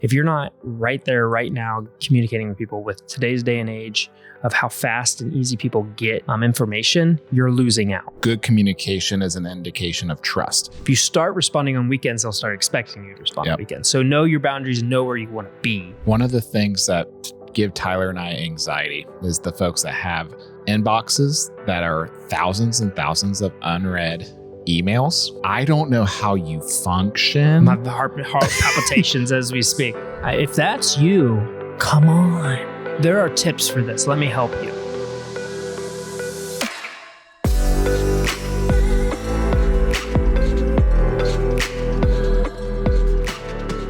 if you're not right there right now communicating with people with today's day and age of how fast and easy people get information, you're losing out. Good communication is an indication of trust. If you start responding on weekends, they'll start expecting you to respond on weekends. So know your boundaries, know where you want to be. One of the things that give Tyler and I anxiety is the folks that have inboxes that are thousands and thousands of unread emails. I don't know how you function. My heart palpitations as we speak. If that's you, come on. There are tips for this. Let me help you.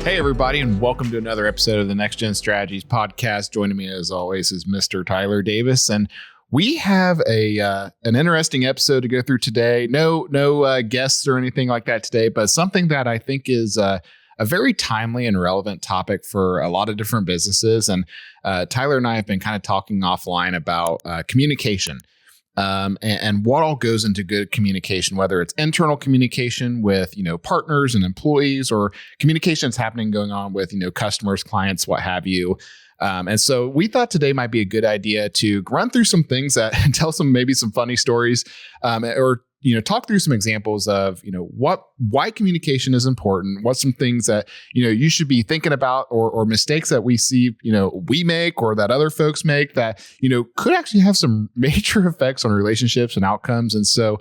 Hey, everybody, and welcome to another episode of the Next Gen Strategies podcast. Joining me, as always, is Mr. Tyler Davis, and we have an interesting episode to go through today. No guests or anything like that today, but something that I think is a very timely and relevant topic for a lot of different businesses. And Tyler and I have been kind of talking offline about communication. And what all goes into good communication, whether it's internal communication with, partners and employees, or communications going on with, customers, clients, what have you. And so we thought today might be a good idea to run through some things that and tell maybe some funny stories, or talk through some examples of, why communication is important, what's some things that, you should be thinking about, or mistakes that we see, we make or that other folks make that, could actually have some major effects on relationships and outcomes. And so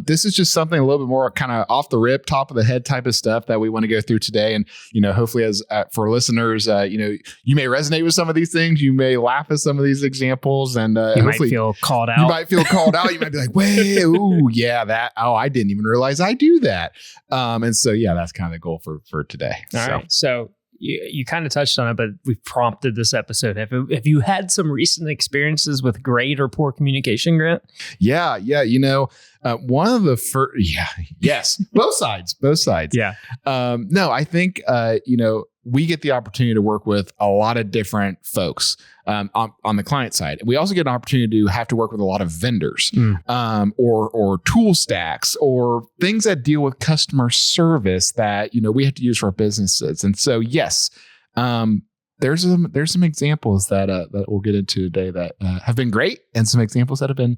this is just something a little bit more kind of off the rip, top of the head type of stuff that we want to go through today. And, hopefully as for listeners, you may resonate with some of these things. You may laugh at some of these examples, and you might feel called out. You might feel called out. You might be like, wait, ooh, yeah. I didn't even realize I do that. And so, that's kind of the goal for today. All right. So you kind of touched on it, but we've prompted this episode. Have you had some recent experiences with great or poor communication, Grant? Yeah. One of the first, yes, both sides. Yeah. No, I think, we get the opportunity to work with a lot of different folks on the client side. We also get an opportunity to have to work with a lot of vendors or tool stacks or things that deal with customer service that, we have to use for our businesses. And so, yes, there's some examples that we'll get into today that have been great, and some examples that have been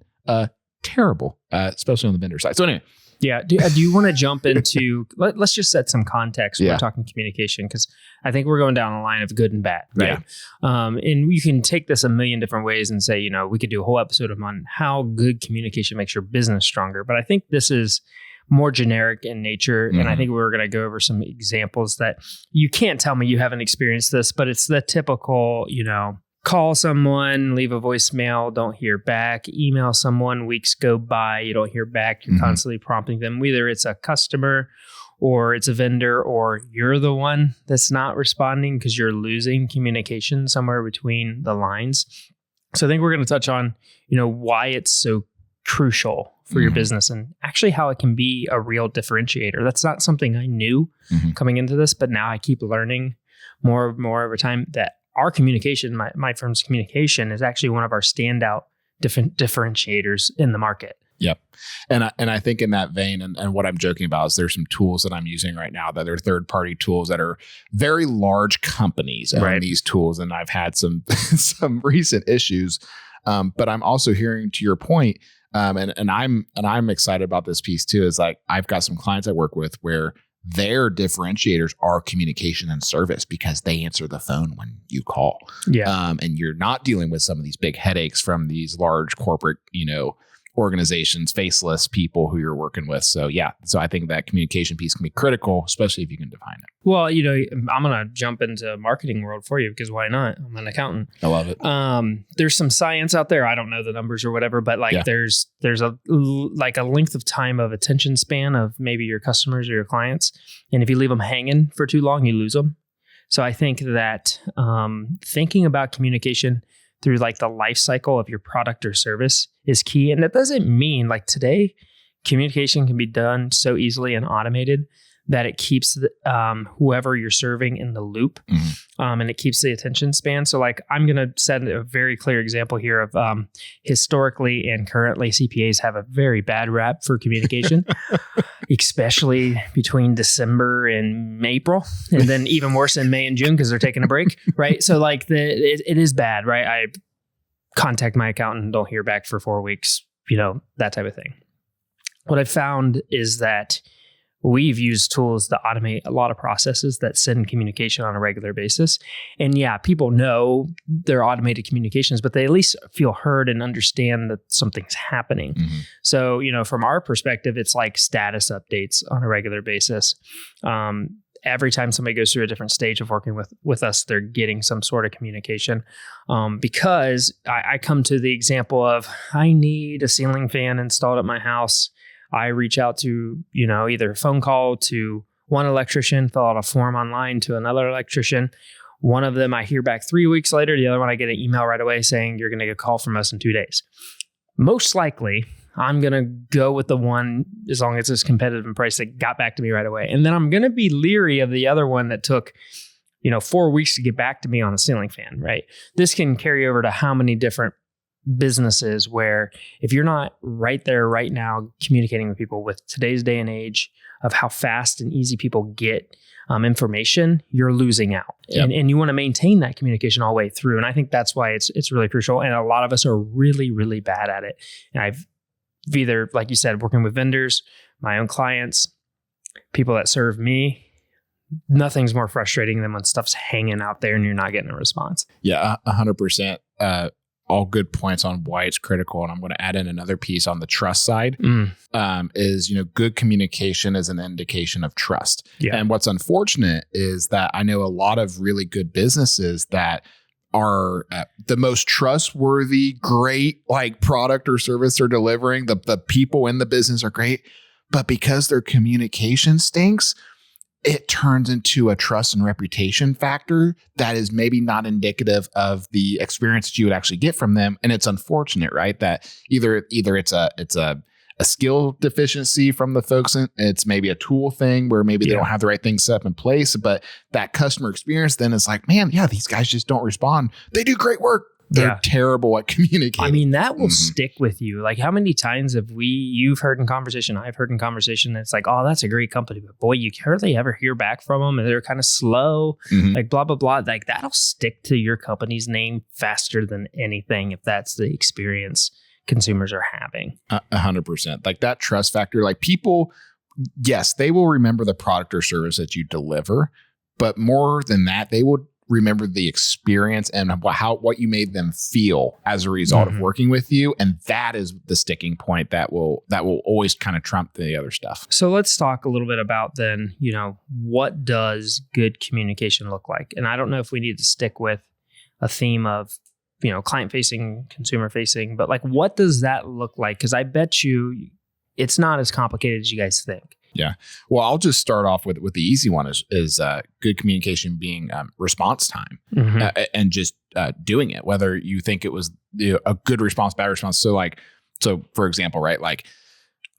terrible, especially on the vendor side. So anyway. Yeah. Do you want to jump into, let's just set some context when we're talking communication, because I think we're going down a line of good and bad, right? Yeah. And you can take this a million different ways and say, we could do a whole episode on how good communication makes your business stronger. But I think this is more generic in nature. Mm-hmm. And I think we're going to go over some examples that you can't tell me you haven't experienced this, but it's the typical, call someone, leave a voicemail, don't hear back, email someone, weeks go by, you don't hear back. You're constantly prompting them. Whether it's a customer or it's a vendor, or you're the one that's not responding because you're losing communication somewhere between the lines. So I think we're going to touch on, why it's so crucial for your business, and actually how it can be a real differentiator. That's not something I knew coming into this, but now I keep learning more over time that our communication, my firm's communication, is actually one of our standout differentiators in the market. Yep. And I think in that vein, and what I'm joking about is there's some tools that I'm using right now that are third-party tools that are very large companies own these tools. And I've had some recent issues. But I'm also hearing, to your point, and I'm excited about this piece too, is like I've got some clients I work with where their differentiators are communication and service, because they answer the phone when you call. Yeah. And you're not dealing with some of these big headaches from these large corporate, organizations, faceless people who you're working with. So I think that communication piece can be critical, especially if you can define it. Well, I'm going to jump into marketing world for you, because why not? I'm an accountant. I love it. There's some science out there. I don't know the numbers or whatever, but there's a length of time of attention span of maybe your customers or your clients. And if you leave them hanging for too long, you lose them. So I think that thinking about communication through the life cycle of your product or service is key. And that doesn't mean today, communication can be done so easily and automated that it keeps whoever you're serving in the loop, and it keeps the attention span. So like, I'm going to set a very clear example here of historically and currently CPAs have a very bad rap for communication, especially between December and April, and then even worse in May and June because they're taking a break, right? So like it is bad, right? I contact my accountant and don't hear back for 4 weeks, that type of thing. What I've found is that we've used tools to automate a lot of processes that send communication on a regular basis. And yeah, people know they're automated communications, but they at least feel heard and understand that something's happening. So, from our perspective, it's like status updates on a regular basis. Every time somebody goes through a different stage of working with us, they're getting some sort of communication. Because I come to the example of, I need a ceiling fan installed at my house. I reach out to, either a phone call to one electrician, fill out a form online to another electrician. One of them I hear back 3 weeks later. The other one I get an email right away saying you're going to get a call from us in 2 days. Most likely, I'm going to go with the one, as long as it's competitive in price, that got back to me right away. And then I'm going to be leery of the other one that took 4 weeks to get back to me on a ceiling fan, right? This can carry over to how many different businesses where if you're not right there right now communicating with people with today's day and age of how fast and easy people get information, you're losing out. Yep. And you want to maintain that communication all the way through. And I think that's why it's really crucial. And a lot of us are really, really bad at it. And I've either, like you said, working with vendors, my own clients, people that serve me, nothing's more frustrating than when stuff's hanging out there and you're not getting a response. Yeah, 100%. All good points on why it's critical. And I'm going to add in another piece on the trust side, is, good communication is an indication of trust. Yeah. And what's unfortunate is that I know a lot of really good businesses that are the most trustworthy, great like product or service they're delivering. The people in the business are great, but because their communication stinks, it turns into a trust and reputation factor that is maybe not indicative of the experience that you would actually get from them. And it's unfortunate, right? That either it's a skill deficiency from the folks, it's maybe a tool thing where maybe they don't have the right things set up in place, but that customer experience then is like, man, yeah, these guys just don't respond. They do great work. They're terrible at communicating. I mean, that will stick with you. Like, how many times have you've heard in conversation, I've heard in conversation, it's like, oh, that's a great company, but boy, you hardly ever hear back from them and they're kind of slow, like blah, blah, blah. Like, that'll stick to your company's name faster than anything if that's the experience consumers are having. 100%. Like that trust factor, like people, yes, they will remember the product or service that you deliver, but more than that, they will remember the experience and what you made them feel as a result of working with you. And that is the sticking point that will always kind of trump the other stuff. So let's talk a little bit about then, what does good communication look like? And I don't know if we need to stick with a theme of, client facing, consumer facing, but like, what does that look like? Because I bet you it's not as complicated as you guys think. Yeah. Well, I'll just start off with the easy one is good communication being response time and just doing it, whether you think it was a good response, bad response. So for example, right, like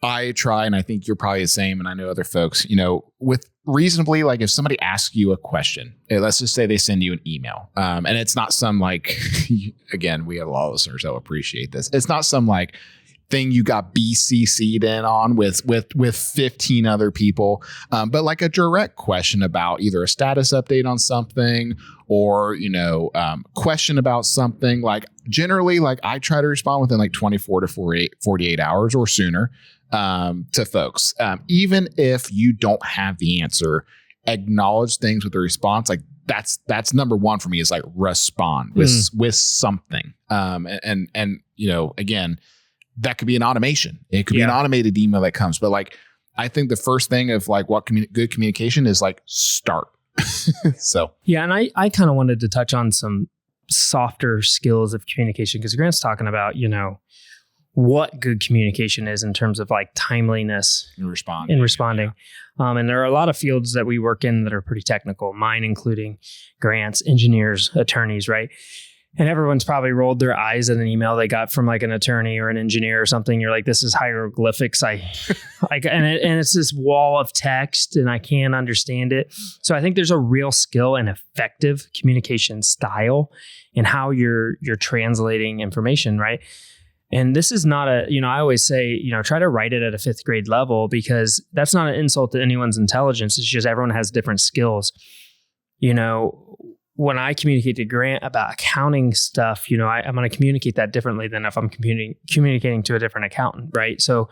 I try, and I think you're probably the same, and I know other folks, with reasonably, like if somebody asks you a question, let's just say they send you an email, and it's not some like, again, we have a lot of listeners that will appreciate this. It's not some like thing you got BCC'd in on with 15 other people, but like a direct question about either a status update on something or question about something. Like generally, like I try to respond within like 24 to 48 hours or sooner to folks, even if you don't have the answer. Acknowledge things with the response. Like that's number one for me, is like respond with something, and again, that could be an automation. It could be an automated email that comes. But like, I think the first thing of like what good communication is like start. So. Yeah. And I kind of wanted to touch on some softer skills of communication, because Grant's talking about, what good communication is in terms of like timeliness in responding. Yeah. And there are a lot of fields that we work in that are pretty technical, mine including Grant's, engineers, attorneys, right? And everyone's probably rolled their eyes at an email they got from like an attorney or an engineer or something. You're like, this is hieroglyphics. And it's this wall of text and I can't understand it. So I think there's a real skill and effective communication style in how you're translating information, right? And this is not I always say, try to write it at a 5th grade level, because that's not an insult to anyone's intelligence. It's just everyone has different skills. When I communicate to Grant about accounting stuff, I'm going to communicate that differently than if I'm communicating to a different accountant, right? So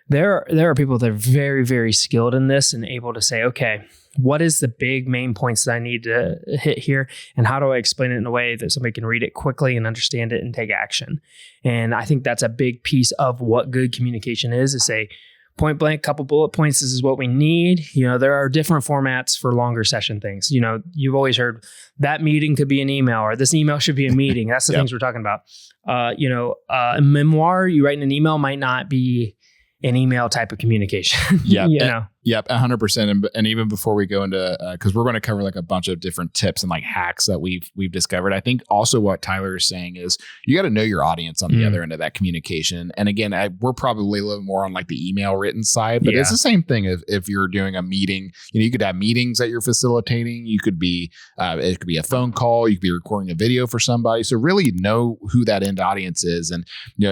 there are people that are very, very skilled in this and able to say, okay, what is the big main points that I need to hit here? And how do I explain it in a way that somebody can read it quickly and understand it and take action? And I think that's a big piece of what good communication is say, point blank, couple bullet points. This is what we need. There are different formats for longer session things. You've always heard that meeting could be an email, or this email should be a meeting. That's the things we're talking about. A memoir you write in an email might not be an email type of communication. Yep. Yep. 100%. And even before we go into, cause we're going to cover like a bunch of different tips and like hacks that we've discovered. I think also what Tyler is saying is you got to know your audience on the other end of that communication. And again, we're probably a little more on like the email written side, but it's the same thing. If you're doing a meeting, you could have meetings that you're facilitating. You could be, it could be a phone call. You could be recording a video for somebody. So really know who that end audience is. And,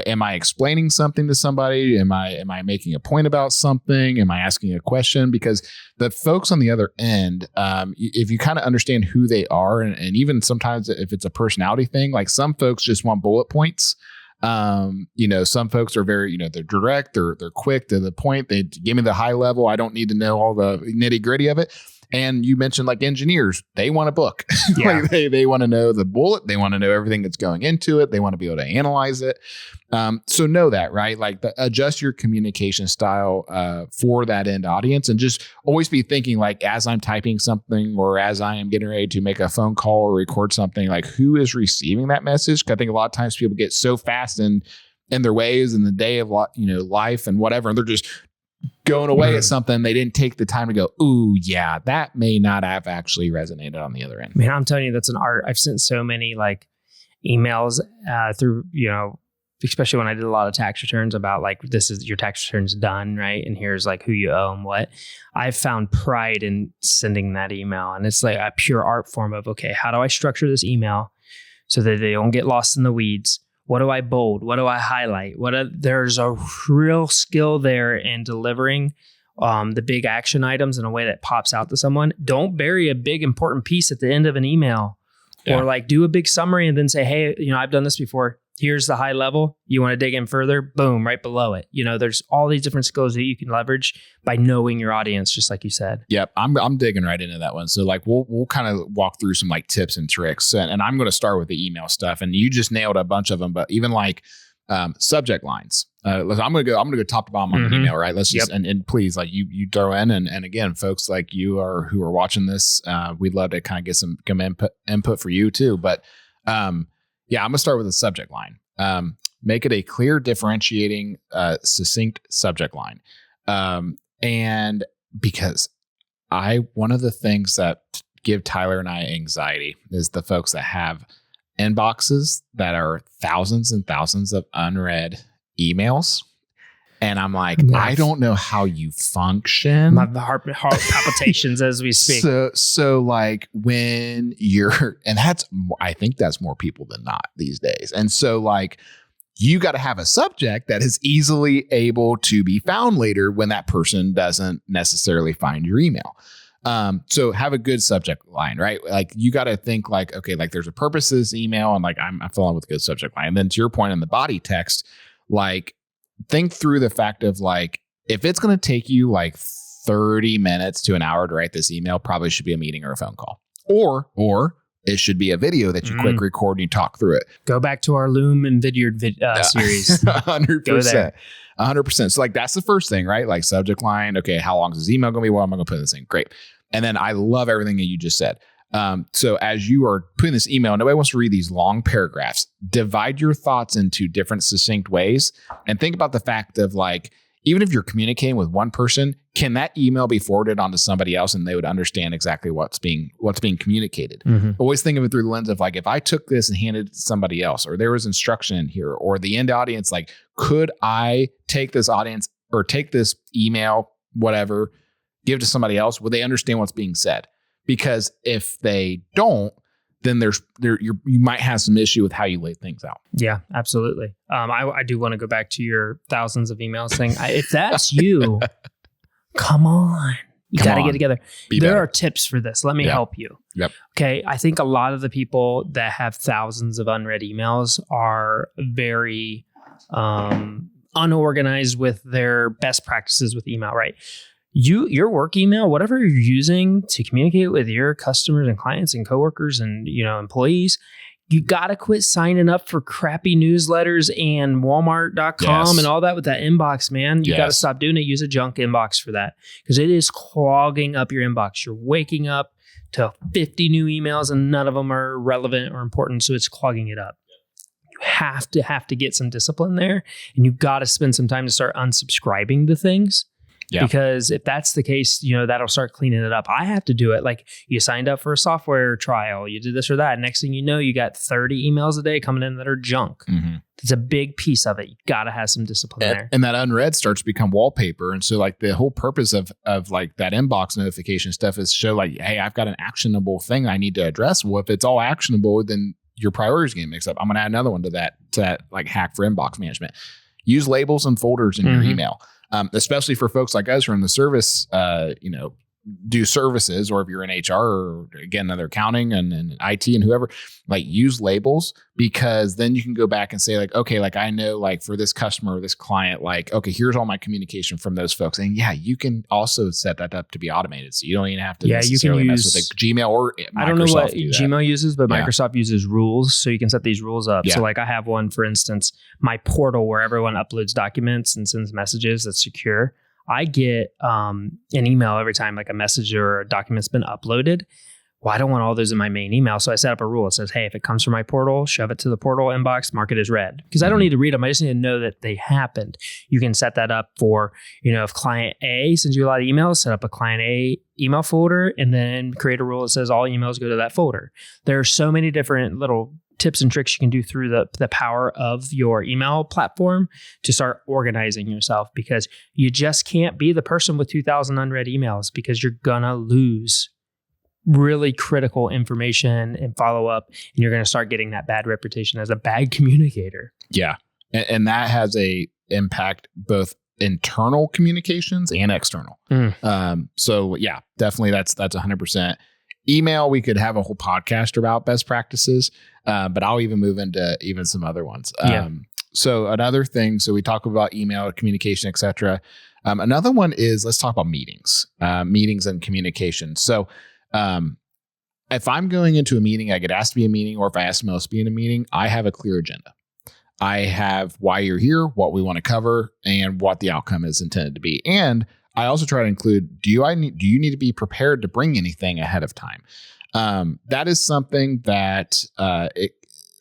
am I explaining something to somebody? Am I making a point about something? Am I asking a question? Because the folks on the other end, if you kind of understand who they are, and even sometimes if it's a personality thing, like some folks just want bullet points. Some folks are very, they're direct, they're quick to the point. They give me the high level. I don't need to know all the nitty gritty of it. And you mentioned like engineers, they want a book. Yeah. Like they want to know the bullet. They want to know everything that's going into it. They want to be able to analyze it. So know that, right? Like adjust your communication style for that end audience, and just always be thinking like, as I'm typing something or as I am getting ready to make a phone call or record something, like who is receiving that message? 'Cause I think a lot of times people get so fast in their ways in the day of life and whatever, and they're just going away at something. They didn't take the time to go, ooh, yeah, that may not have actually resonated on the other end. Man, I'm telling you, that's an art. I've sent so many like emails through, especially when I did a lot of tax returns about like, this is your tax return's done, right? And here's like who you owe and what. I've found pride in sending that email. And it's like a pure art form of, okay, how do I structure this email so that they don't get lost in the weeds? What do I bold? What do I highlight? There's a real skill there in delivering the big action items in a way that pops out to someone. Don't bury a big important piece at the end of an email, or like do a big summary and then say, hey, I've done this before. Here's the high level. You want to dig in further? Boom, right below it. There's all these different skills that you can leverage by knowing your audience, just like you said. Yep, I'm digging right into that one. So like we'll kind of walk through some like tips and tricks, and I'm going to start with the email stuff. And you just nailed a bunch of them, but even like subject lines. I'm gonna go top to bottom on the email, right? Let's just and please, like you throw in and again, folks like you who are watching this, we'd love to kind of get some input for you too. But I'm gonna start with a subject line. Make it a clear, differentiating, succinct subject line. And because one of the things that give Tyler and I anxiety is the folks that have inboxes that are thousands and thousands of unread emails. And I'm like, I don't know how you function. My heart palpitations as we speak. So like when and I think that's more people than not these days. And so like, you got to have a subject that is easily able to be found later when that person doesn't necessarily find your email. So have a good subject line, right? Like you got to think like, okay, like there's a purpose to this email, and like I'm filling with a good subject line. And then to your point in the body text, like think through the fact of like, if it's going to take you like 30 minutes to an hour to write this email, probably should be a meeting or a phone call, or it should be a video that you quick record and you talk through it. Go back to our Loom and Vidyard series. 100%. 100%. So like, that's the first thing, right? Like subject line. Okay. How long is this email going to be? What am I going to put in this thing? Great. And then I love everything that you just said. So as you are putting this email, nobody wants to read these long paragraphs. Divide your thoughts into different succinct ways and think about the fact of like, even if you're communicating with one person, can that email be forwarded onto somebody else and they would understand exactly what's being communicated? Always think of it through the lens of like, if I took this and handed it to somebody else, or there was instruction in here, or the end audience, like, could I take this audience or take this email, whatever, give to somebody else? Would they understand what's being said? Because if they don't, then you might have some issue with how you lay things out. Yeah, absolutely. I do want to go back to your thousands of emails thing. If that's you, come on. You got to get together. There are tips for this. Let me help you. Yep. Okay. I think a lot of the people that have thousands of unread emails are very unorganized with their best practices with email, right? Your work email, whatever you're using to communicate with your customers and clients and coworkers and, employees, you got to quit signing up for crappy newsletters and Walmart.com and all that with that inbox, man. You got to stop doing it. Use a junk inbox for that, because it is clogging up your inbox. You're waking up to 50 new emails and none of them are relevant or important. So it's clogging it up. You have to get some discipline there, and you got to spend some time to start unsubscribing to things. Yeah. Because if that's the case, that'll start cleaning it up. I have to do it. Like, you signed up for a software trial, you did this or that. Next thing you know, you got 30 emails a day coming in that are junk. It's a big piece of it. You got to have some discipline there. And that unread starts to become wallpaper. And so like the whole purpose of like that inbox notification stuff is show like, hey, I've got an actionable thing I need to address. Well, if it's all actionable, then your priorities get mixed up. I'm going to add another one to that like hack for inbox management. Use labels and folders in your email. Especially for folks like us who are in the service, do services, or if you're in HR or again, other accounting and IT and whoever, like, use labels, because then you can go back and say like, okay, like I know like for this customer or this client, like, okay, here's all my communication from those folks. And you can also set that up to be automated. So you don't even have to necessarily mess with like Gmail or Microsoft. I don't know what Gmail uses, but Microsoft uses rules. So you can set these rules up. So like I have one, for instance, my portal where everyone uploads documents and sends messages that's secure. I get an email every time like a message or a document's been uploaded. Well, I don't want all those in my main email. So I set up a rule. It says, hey, if it comes from my portal, shove it to the portal inbox, mark it as read. Because I don't need to read them. I just need to know that they happened. You can set that up for, if client A sends you a lot of emails, set up a client A email folder, and then create a rule that says all emails go to that folder. There are so many different little tips and tricks you can do through the power of your email platform to start organizing yourself, because you just can't be the person with 2,000 unread emails, because you're gonna lose really critical information and follow up, and you're going to start getting that bad reputation as a bad communicator. Yeah. And that has a impact both internal communications and external. So yeah, definitely that's 100%. Email, we could have a whole podcast about best practices, but I'll even move into even some other ones. So another thing, so we talk about email communication, et cetera. Another one is, let's talk about meetings and communication. So if I'm going into a meeting, I get asked to be a meeting, or if I ask someone else to be in a meeting, I have a clear agenda. I have why you're here, what we want to cover, and what the outcome is intended to be. And I also try to include, do you need to be prepared to bring anything ahead of time? That is something that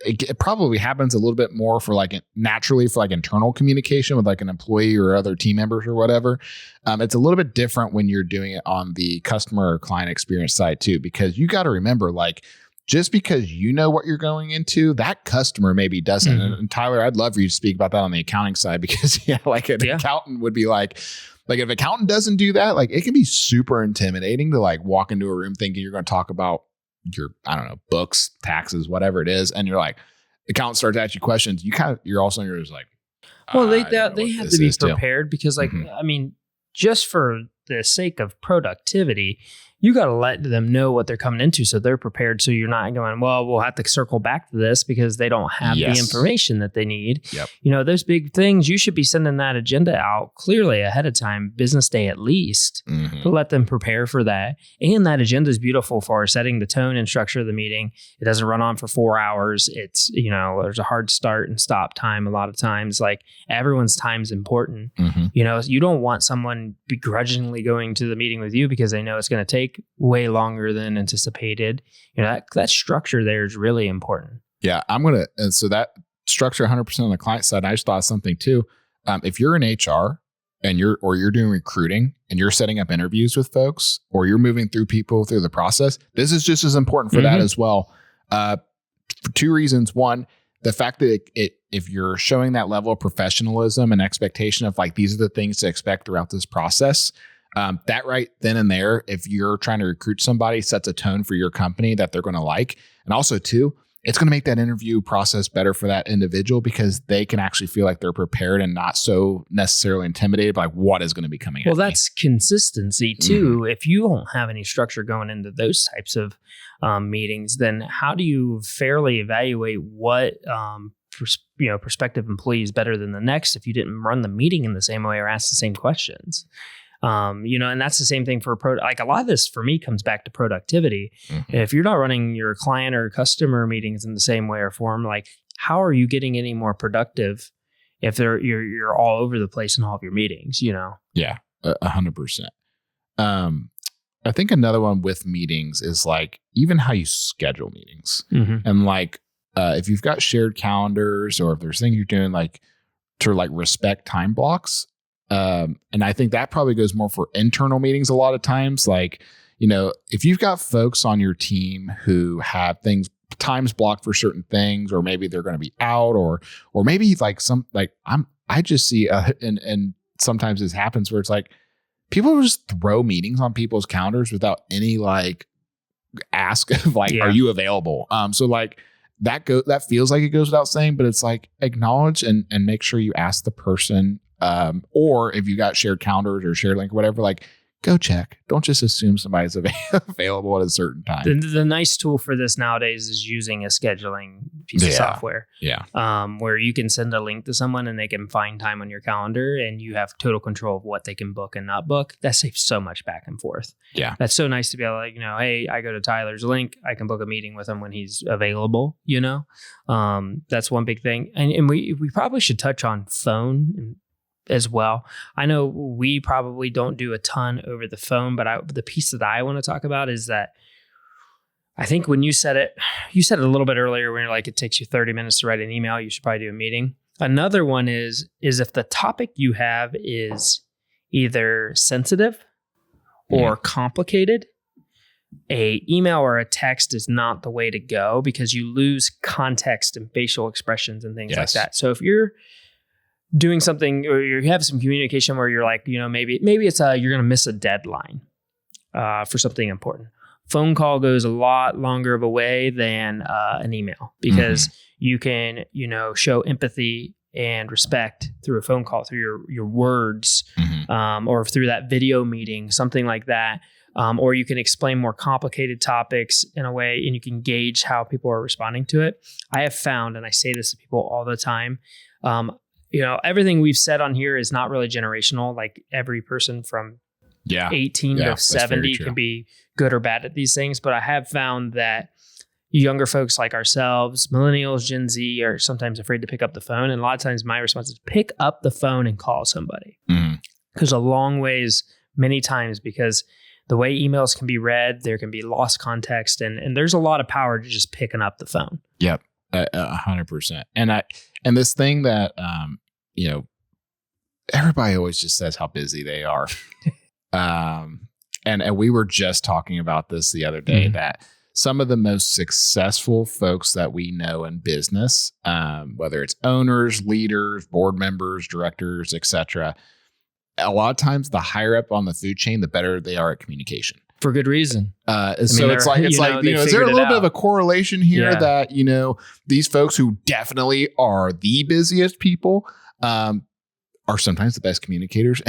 it probably happens a little bit more for like naturally for like internal communication with like an employee or other team members or whatever. It's a little bit different when you're doing it on the customer or client experience side too, because you got to remember, like, just because you know what you're going into, that customer maybe doesn't. And Tyler, I'd love for you to speak about that on the accounting side, because accountant would be like if an accountant doesn't do that, like, it can be super intimidating to like walk into a room thinking you're going to talk about your, I don't know, books, taxes, whatever it is. And you're like, the accountant starts asking you questions. You're also, you're just like, well, they have to be prepared because like, I mean, just for the sake of productivity, you got to let them know what they're coming into so they're prepared. So you're not going, well, we'll have to circle back to this because they don't have the information that they need. Yep. Those big things, you should be sending that agenda out clearly ahead of time, business day at least, to let them prepare for that. And that agenda is beautiful for setting the tone and structure of the meeting. It doesn't run on for 4 hours. It's, there's a hard start and stop time a lot of times. Like, everyone's time is important. You don't want someone begrudgingly going to the meeting with you because they know it's going to take way longer than anticipated. That structure there is really important. Yeah, so that structure 100% on the client side. I just thought of something too. If you're in HR and you're doing recruiting and you're setting up interviews with folks, or you're moving through people through the process, this is just as important for that as well. For two reasons. One, the fact that if you're showing that level of professionalism and expectation of like, these are the things to expect throughout this process, that right then and there, if you're trying to recruit somebody, sets a tone for your company that they're going to like. And also two, it's going to make that interview process better for that individual, because they can actually feel like they're prepared and not so necessarily intimidated by what is going to be coming. Well, that's consistency too. If you don't have any structure going into those types of meetings, then how do you fairly evaluate what prospective employee is better than the next if you didn't run the meeting in the same way or ask the same questions? And that's the same thing for like a lot of this for me comes back to productivity. If you're not running your client or customer meetings in the same way or form, like how are you getting any more productive if you're all over the place in all of your meetings, Yeah, 100%. I think another one with meetings is like even how you schedule meetings, and like if you've got shared calendars, or if there's things you're doing like to like respect time blocks. And I think that probably goes more for internal meetings a lot of times. Like, if you've got folks on your team who have times blocked for certain things, or maybe they're going to be out, or maybe like I just see, and sometimes this happens where it's like people just throw meetings on people's calendars without any like ask of like, are you available? So like that feels like it goes without saying, but it's like acknowledge and make sure you ask the person. Or if you got shared calendars or shared link or whatever, like go check. Don't just assume somebody's available at a certain time. The nice tool for this nowadays is using a scheduling piece of software. Yeah. Where you can send a link to someone and they can find time on your calendar, and you have total control of what they can book and not book. That saves so much back and forth. Yeah. That's so nice to be able to, like, hey, I go to Tyler's link. I can book a meeting with him when he's available, That's one big thing. And we probably should touch on phone as well. I know we probably don't do a ton over the phone, but the piece that I want to talk about is that I think when you said it a little bit earlier when you're like, it takes you 30 minutes to write an email, you should probably do a meeting. Another one is if the topic you have is either sensitive or complicated, a email or a text is not the way to go, because you lose context and facial expressions and things like that. So if you're doing something, or you have some communication where you're like, maybe it's you're going to miss a deadline for something important. Phone call goes a lot longer of a way than an email, because you can, show empathy and respect through a phone call, through your words, or through that video meeting, something like that. Or you can explain more complicated topics in a way, and you can gauge how people are responding to it. I have found, and I say this to people all the time, everything we've said on here is not really generational. Like every person from 18 to 70 can be good or bad at these things. But I have found that younger folks like ourselves, millennials, Gen Z, are sometimes afraid to pick up the phone. And a lot of times my response is pick up the phone and call somebody. Because a long ways, many times, because the way emails can be read, there can be lost context, and there's a lot of power to just picking up the phone. Yep. 100%. And this thing that, everybody always just says how busy they are. And we were just talking about this the other day, that some of the most successful folks that we know in business, whether it's owners, leaders, board members, directors, etc., a lot of times the higher up on the food chain, the better they are at communication. For good reason. So it's like, is there a little bit of a correlation here that, these folks who definitely are the busiest people, are sometimes the best communicators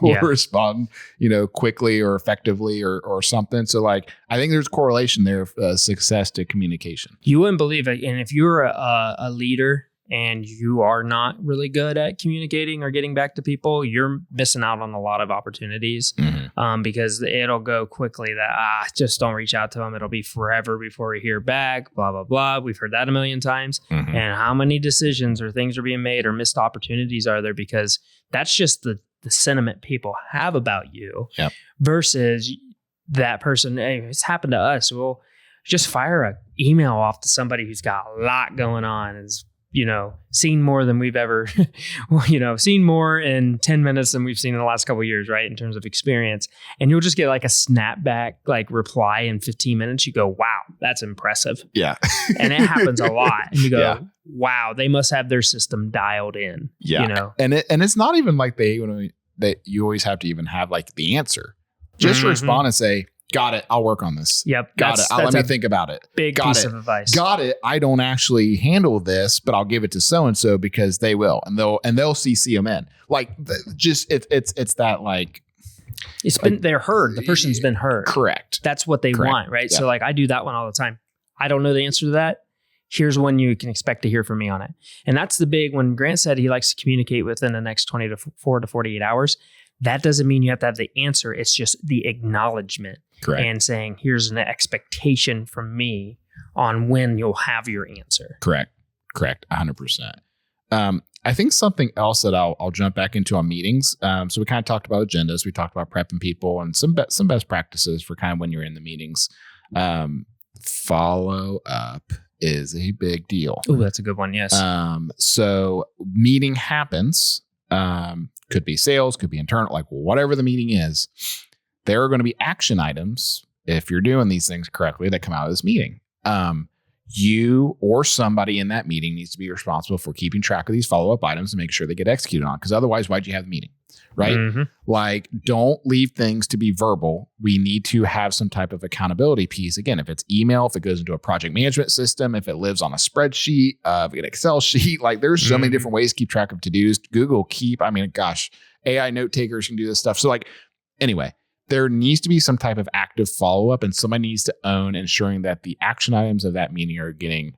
will respond, quickly or effectively or something. So like, I think there's a correlation there of success to communication. You wouldn't believe it. And if you're a leader and you are not really good at communicating or getting back to people, you're missing out on a lot of opportunities, because it'll go quickly that, just don't reach out to them. It'll be forever before we hear back, blah, blah, blah. We've heard that a million times. And how many decisions or things are being made or missed opportunities are there, because that's just the sentiment people have about you versus that person. Hey, it's happened to us. We'll just fire an email off to somebody who's got a lot going on and is seen more than we've ever, seen more in 10 minutes than we've seen in the last couple of years, right? In terms of experience. And you'll just get like a snapback, like reply in 15 minutes. You go, wow, that's impressive. Yeah. And it happens a lot. And you go, wow, they must have their system dialed in. Yeah. And it's not even like that you always have to even have like the answer. Just respond and say, got it. I'll work on this. Yep. Got it. Let me think about it. Big piece of advice. Got it. I don't actually handle this, but I'll give it to so-and-so because they will, and they'll CC them in. Like it's that like, they're heard. The person's been heard. Correct. That's what they want. Right. Yeah. So like I do that one all the time. I don't know the answer to that. Here's when you can expect to hear from me on it. And that's the big, when Grant said he likes to communicate within the next 24 to 48 hours, that doesn't mean you have to have the answer. It's just the acknowledgement. Correct. And saying, here's an expectation from me on when you'll have your answer. Correct. 100%. I think something else that I'll jump back into on meetings. So we kind of talked about agendas. We talked about prepping people and some best practices for kind of when you're in the meetings. Follow up is a big deal. Oh, that's a good one. Yes. So meeting happens. Could be sales, could be internal, like whatever the meeting is. There are going to be action items, if you're doing these things correctly, that come out of this meeting. You or somebody in that meeting needs to be responsible for keeping track of these follow-up items and make sure they get executed on. Because otherwise, why'd you have the meeting? Right? Mm-hmm. Like, don't leave things to be verbal. We need to have some type of accountability piece. Again, if it's email, if it goes into a project management system, if it lives on a spreadsheet, an Excel sheet, like there's so many different ways to keep track of to-dos. Google Keep, AI note takers can do this stuff. So like, anyway, there needs to be some type of active follow-up, and somebody needs to own ensuring that the action items of that meeting are getting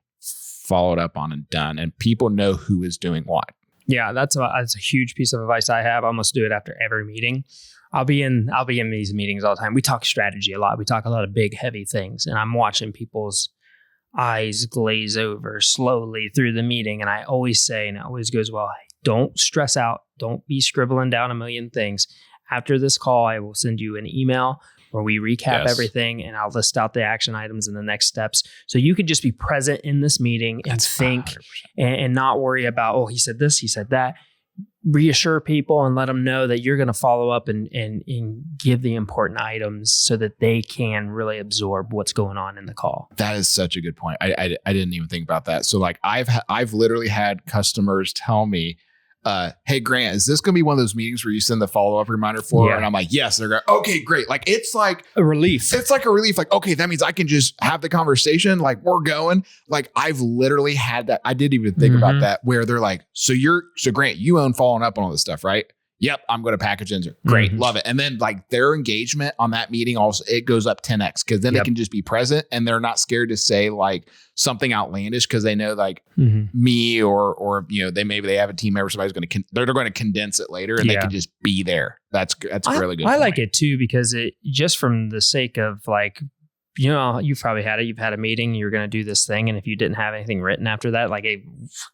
followed up on and done, and people know who is doing what. Yeah, that's a huge piece of advice I have. I almost do it after every meeting. I'll be in these meetings all the time. We talk strategy a lot. We talk a lot of big, heavy things, and I'm watching people's eyes glaze over slowly through the meeting. And I always say, and it always goes well, don't stress out. Don't be scribbling down a million things. After this call, I will send you an email where we recap everything, and I'll list out the action items and the next steps. So you can just be present in this meeting and think and not worry about, oh, he said this, he said that. Reassure people and let them know that you're going to follow up and give the important items so that they can really absorb what's going on in the call. That is such a good point. I didn't even think about that. So like I've literally had customers tell me, hey Grant, is this going to be one of those meetings where you send the follow-up reminder for? Yeah. And I'm like, yes. They're going, okay, great. Like, it's like a relief. It's like a relief. Like, okay, that means I can just have the conversation. Like, we're going. Like, I've literally had that. I didn't even think about that, where they're like, so Grant, you own following up on all this stuff, right? Yep, I'm going to package insert. Great, love it. And then like their engagement on that meeting also, it goes up 10x, because then they can just be present and they're not scared to say like something outlandish, because they know like me or they have a team member, somebody's going to they're going to condense it later, and they can just be there. That's really good. I like it too, because it just from the sake of like, you've probably had it. You've had a meeting, you're going to do this thing, and if you didn't have anything written after that, like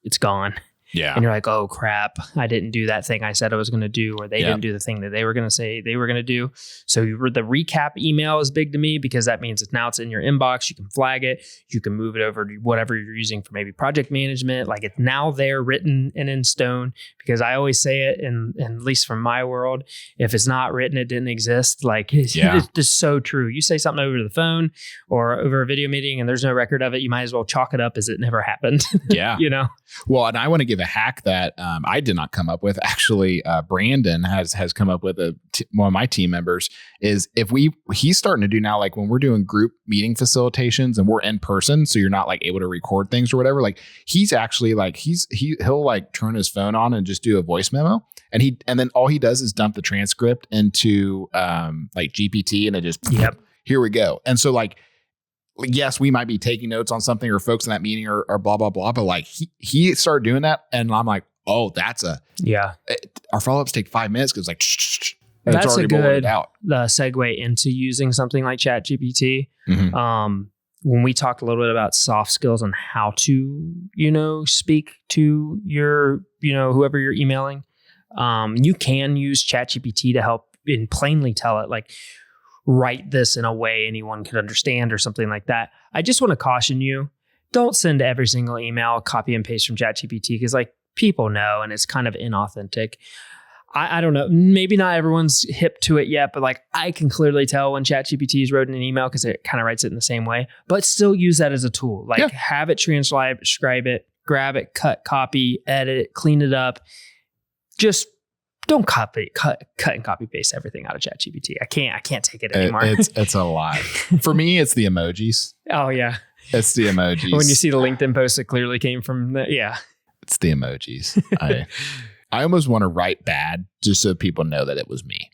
it's gone. Yeah. And you're like, oh crap, I didn't do that thing I said I was going to do, or they didn't do the thing that they were going to say they were going to do. So the recap email is big to me, because that means now it's in your inbox. You can flag it. You can move it over to whatever you're using for maybe project management. Like, it's now there, written and in stone, because I always say it, and at least from my world, if it's not written, it didn't exist. Like, it's just so true. You say something over the phone or over a video meeting and there's no record of it, you might as well chalk it up as it never happened. Yeah. Well, and I want to give a hack that I did not come up with. Actually, Brandon has come up with one of my team members, is he's starting to do now, like when we're doing group meeting facilitations and we're in person, so you're not like able to record things or whatever. Like, he's actually like, he'll like turn his phone on and just do a voice memo. And then all he does is dump the transcript into like GPT, and it just, here we go. And so like, yes, we might be taking notes on something, or folks in that meeting or blah, blah, blah. But like he started doing that, and I'm like, oh, that's our follow-ups take 5 minutes, because like, that's it's a good segue into using something like ChatGPT. When we talked a little bit about soft skills on how to, speak to your, whoever you're emailing, you can use ChatGPT to help and plainly tell it, like, write this in a way anyone could understand or something like that. I just want to caution you don't send every single email copy and paste from ChatGPT because like people know and it's kind of inauthentic. I don't know. Maybe not everyone's hip to it yet, but like I can clearly tell when ChatGPT is written an email because it kind of writes it in the same way, but still use that as a tool. Like have it transcribe it, grab it, copy, edit it, clean it up. Just don't cut and copy paste everything out of ChatGPT. I can't take it anymore. It's a lot. For me, it's the emojis. Oh yeah. It's the emojis. When you see the LinkedIn post, it clearly came from it's the emojis. I almost want to write bad just so people know that it was me.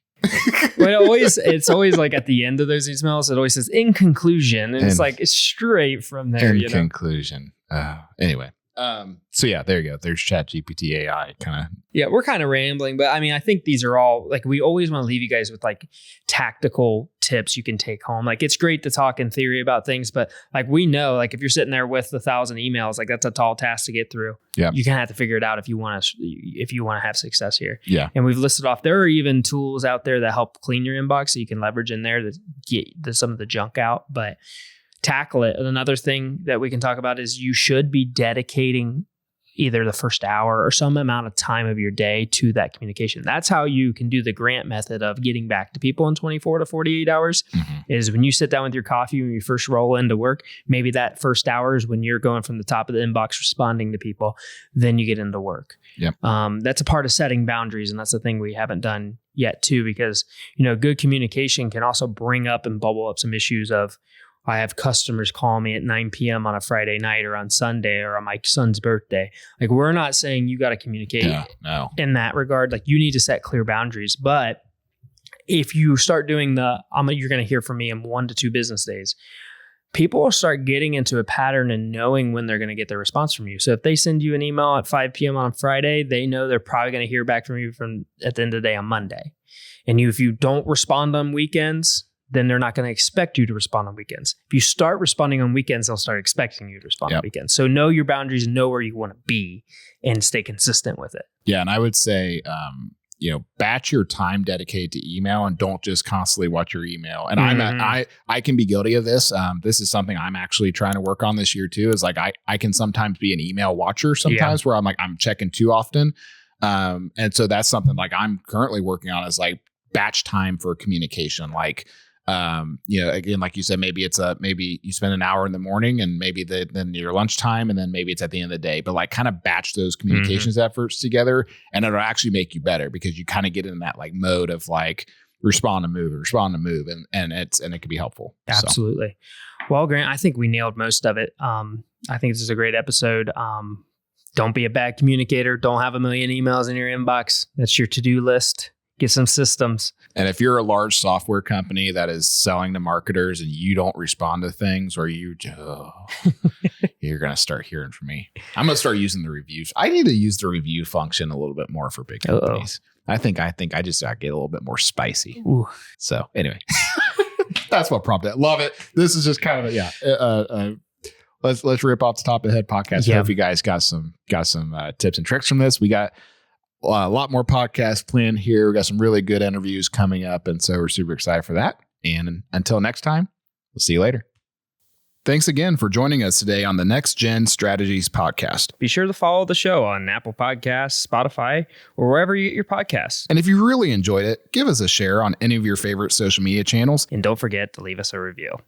Well, it's always like at the end of those emails, it always says in conclusion. And it's like, it's straight from there. In conclusion. Anyway. So yeah, there you go. There's ChatGPT AI kind of. Yeah, we're kind of rambling, but I mean, I think these are all like, we always want to leave you guys with like tactical tips you can take home. Like it's great to talk in theory about things, but like we know, like if you're sitting there with 1,000 emails, like that's a tall task to get through. Yeah, you kind of have to figure it out if you want to have success here. Yeah, and we've listed off. There are even tools out there that help clean your inbox, so you can leverage in there to get some of the junk out, but. Tackle it. And another thing that we can talk about is you should be dedicating either the first hour or some amount of time of your day to that communication. That's how you can do the Grant method of getting back to people in 24 to 48 hours is when you sit down with your coffee, when you first roll into work, maybe that first hour is when you're going from the top of the inbox, responding to people, then you get into work. Yep. That's a part of setting boundaries. And that's the thing we haven't done yet too, because, good communication can also bring up and bubble up some issues of, I have customers call me at 9 p.m. on a Friday night or on Sunday or on my son's birthday. Like we're not saying you got to communicate in that regard. Like you need to set clear boundaries. But if you start doing you're going to hear from me in 1 to 2 business days, people will start getting into a pattern and knowing when they're going to get their response from you. So if they send you an email at 5 p.m. on Friday, they know they're probably going to hear back from you at the end of the day on Monday. And if you don't respond on weekends, then they're not going to expect you to respond on weekends. If you start responding on weekends, they'll start expecting you to respond on weekends. So know your boundaries, know where you want to be, and stay consistent with it. Yeah, and I would say, batch your time dedicated to email and don't just constantly watch your email. And I can be guilty of this. This is something I'm actually trying to work on this year too. Is like I can sometimes be an email watcher sometimes where I'm checking too often. And so that's something like I'm currently working on is like batch time for communication. Like, again, like you said, maybe maybe you spend an hour in the morning and maybe then your lunchtime and then maybe it's at the end of the day, but like kind of batch those communications efforts together and it'll actually make you better because you kind of get in that like mode of like respond and move and it can be helpful. Absolutely. So. Well, Grant, I think we nailed most of it. I think this is a great episode. Don't be a bad communicator. Don't have 1 million emails in your inbox. That's your to-do list. Get some systems. And if you're a large software company that is selling to marketers and you don't respond to things or you're going to start hearing from me. I'm going to start using the reviews. I need to use the review function a little bit more for big companies. I think I just got to get a little bit more spicy. Ooh. So anyway, that's what prompted it. Love it. This is just kind of let's rip off the top of the head podcast. Yeah. Hope you guys got some tips and tricks from this. We got a lot more podcasts planned here. We got some really good interviews coming up. And so we're super excited for that. And until next time, we'll see you later. Thanks again for joining us today on the Next Gen Strategies podcast. Be sure to follow the show on Apple Podcasts, Spotify, or wherever you get your podcasts. And if you really enjoyed it, give us a share on any of your favorite social media channels. And don't forget to leave us a review.